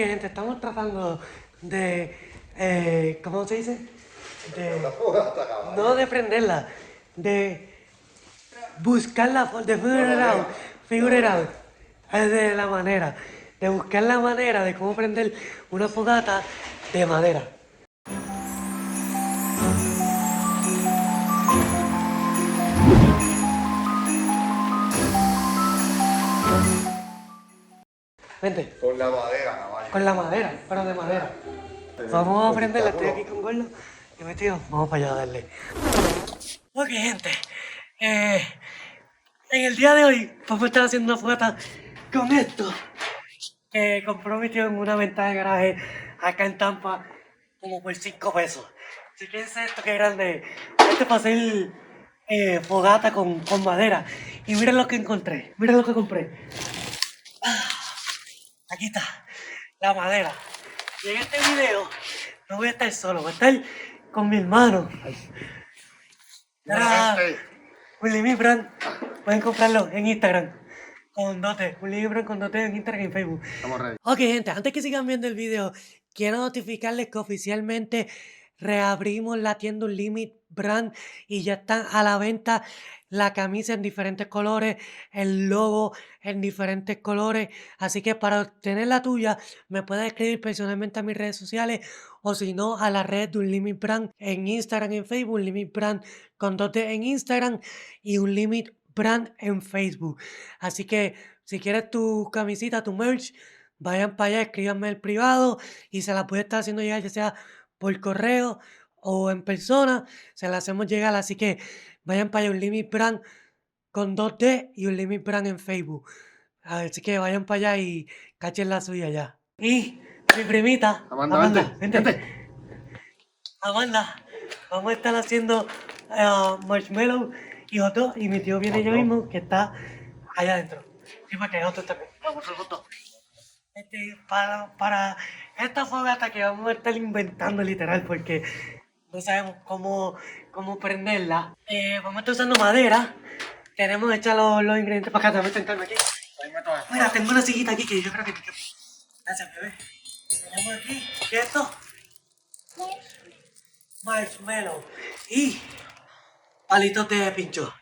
gente, estamos tratando de, ¿cómo se dice? No de prenderla, de buscar la forma, de figure it out, de la manera, de buscar la manera de cómo prender una fogata de madera. Vente. Con la madera, caballo. Con la madera, pero de madera. Vamos a prenderla, estoy aquí con Gordo y mi tío, vamos para allá a darle. Ok, gente. En el día de hoy vamos a estar haciendo una fogata con esto que compró mi tío en una venta de garaje acá en Tampa como por 5 pesos. Si fíjense esto que grande. Esto es para hacer fogata con madera. Y miren lo que encontré, miren lo que compré. Aquí está, la madera. Y en este video no voy a estar solo, voy a estar con mi hermano. Era Willy Brand. Pueden comprarlo en Instagram. Con dote. Willy Brand con dote en Instagram y en Facebook. Estamos ready. Ok, gente, antes que sigan viendo el video, quiero notificarles que oficialmente reabrimos la tienda Unlimit Brand y ya están a la venta la camisa en diferentes colores, el logo en diferentes colores. Así que para obtener la tuya, me puedes escribir personalmente a mis redes sociales o si no, a la red de Unlimit Brand en Instagram y en Facebook, Unlimit Brand con dote en Instagram y Unlimit Brand en Facebook. Así que si quieres tu camisita, tu merch, vayan para allá, escríbanme el privado y se la puede estar haciendo llegar ya sea por correo o en persona, se la hacemos llegar. Así que vayan para allá, un Limit Brand con 2D y un Limit Brand en Facebook. Así que vayan para allá y cachen la suya ya. Y mi primita, Amanda, vente. Amanda, vamos a estar haciendo marshmallow y hot dog, y mi tío viene ya mismo que está allá adentro. Sí, porque hay otro también. Vamos al hot dog. Para esta fogata que vamos a estar inventando literal porque no sabemos cómo prenderla. Vamos a estar usando madera. Tenemos hechos los ingredientes para acá. Déjame sentarme aquí. Mira, tengo una sillita aquí que yo creo que... Gracias, bebé. Tenemos aquí, ¿qué es esto? Marshmallow. Y palitos de pincho.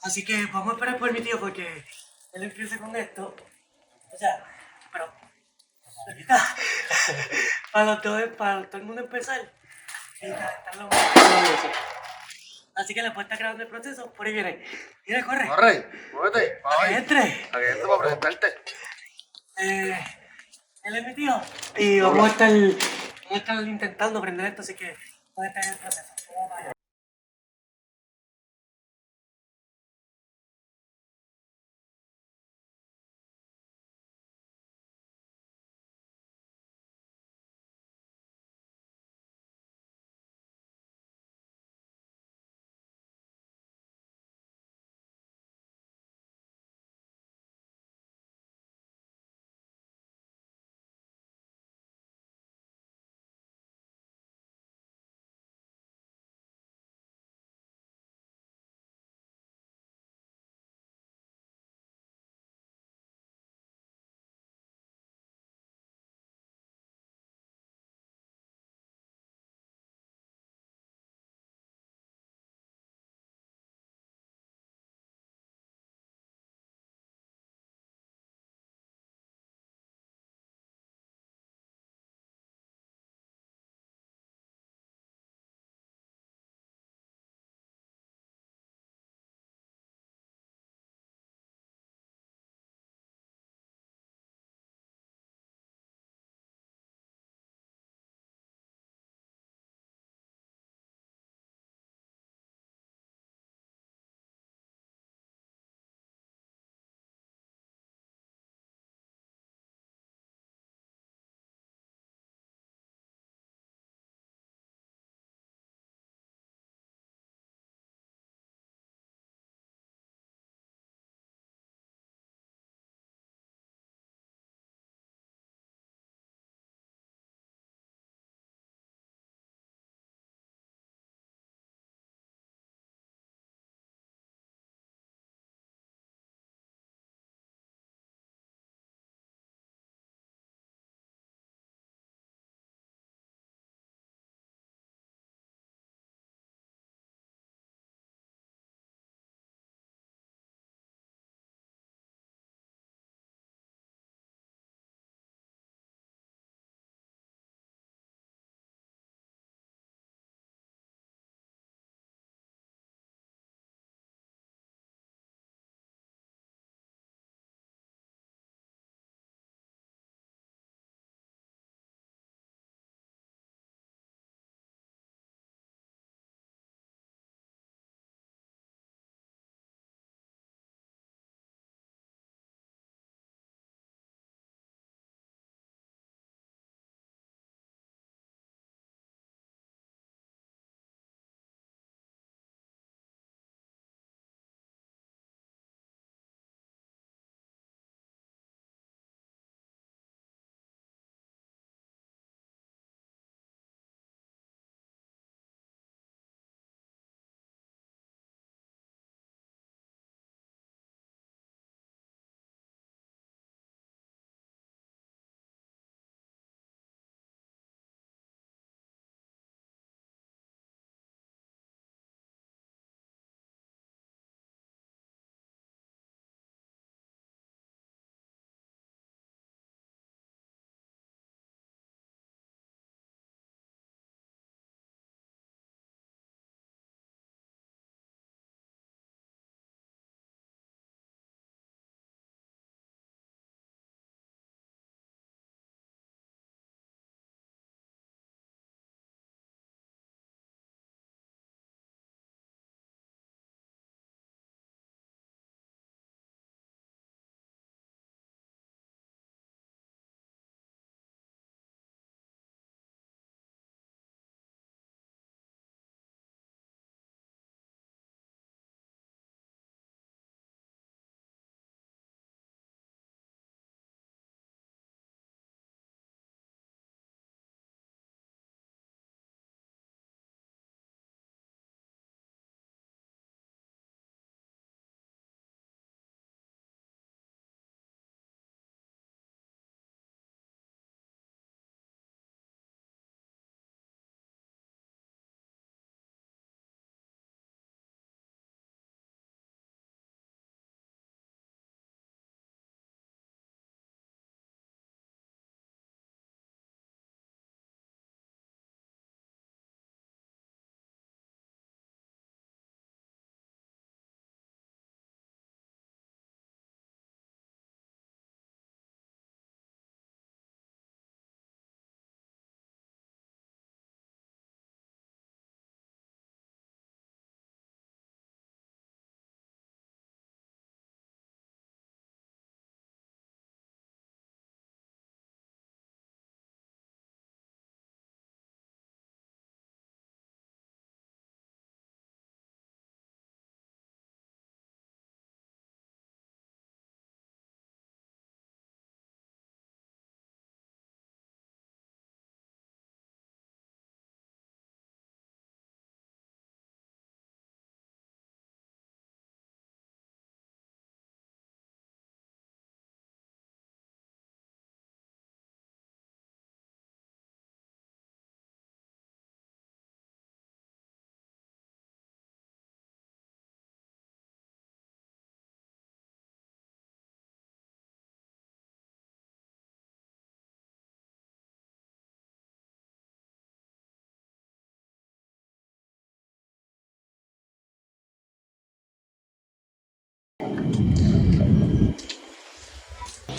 Así que vamos a esperar por mi tío porque él empieza con esto. O sea, pero... para todo el mundo empezar y calentar lo más posible. Así que le puedo estar grabando el proceso. Por ahí viene. Mira, corre. Corre, muévete, Para que entre. para que entre para presentarte. Él es mi tío. Y vamos a estar intentando prender esto, así que puede estar en el proceso. Vamos allá.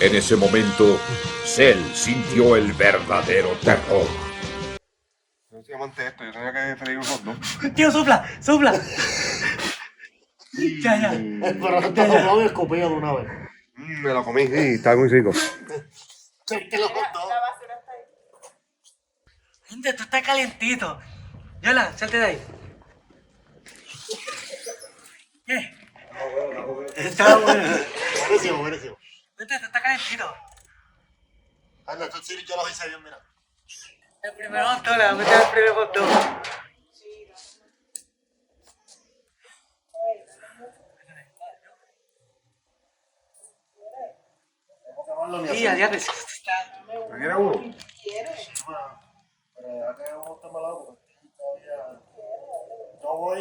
En ese momento, Cell sintió el verdadero terror. No soy amante de esto, yo tenía que freír un hot dog. Tío, sopla, sopla. Ya. Pero no está doblado y escupido de una vez. Me lo comí, sí, está muy rico. Que lo contó. Gente, esto está calientito. Yola, salte de ahí. ¿Qué? Está bueno. Buenísimo, buenísimo. Gente, esto está calentito. Anda, estos chiris yo los hice bien, mira. El primer hot dog, le voy a meter el primer hot dog. Sí, adiós. ¿Me quieres uno? Pero ya que uno está malado, porque todavía no voy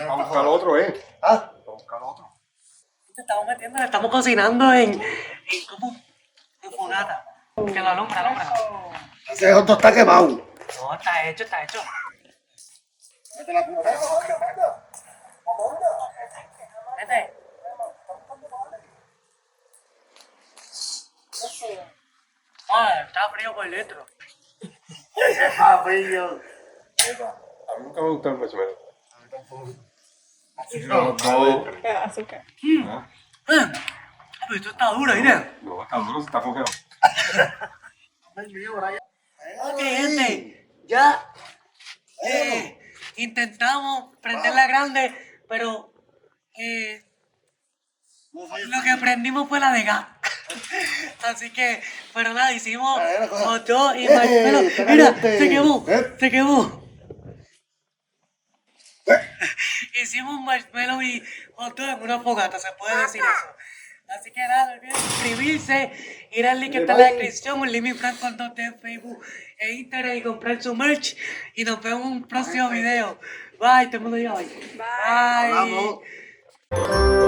A buscar otro, ¿Ah? A buscar otro. Estamos metiendo, estamos cocinando en ¿cómo? En fogata. Que lo alumbra. Ese otro está quemado. No, está hecho. Vete. Está frío por dentro. Ah, pillo. A mí nunca me gustó el marshmallow. Azúcar. Pero esto está duro, mira. No, está duro, se está congelado. Ok, gente, ya intentamos prenderla grande, pero lo que prendimos fue la de gas. Así que, pero nada, hicimos hot dog y marshmallow. está Mira, caliente. se quemó. Hicimos marshmallow y hot dog en una fogata, se puede decir eso. Así que nada, no olviden suscribirse, ir al link que está en la descripción, un Limit Frank con en Facebook e Instagram y comprar su merch. Y nos vemos en un próximo video. Bye, todo el mundo diga bye. Bye. Bye. Vamos.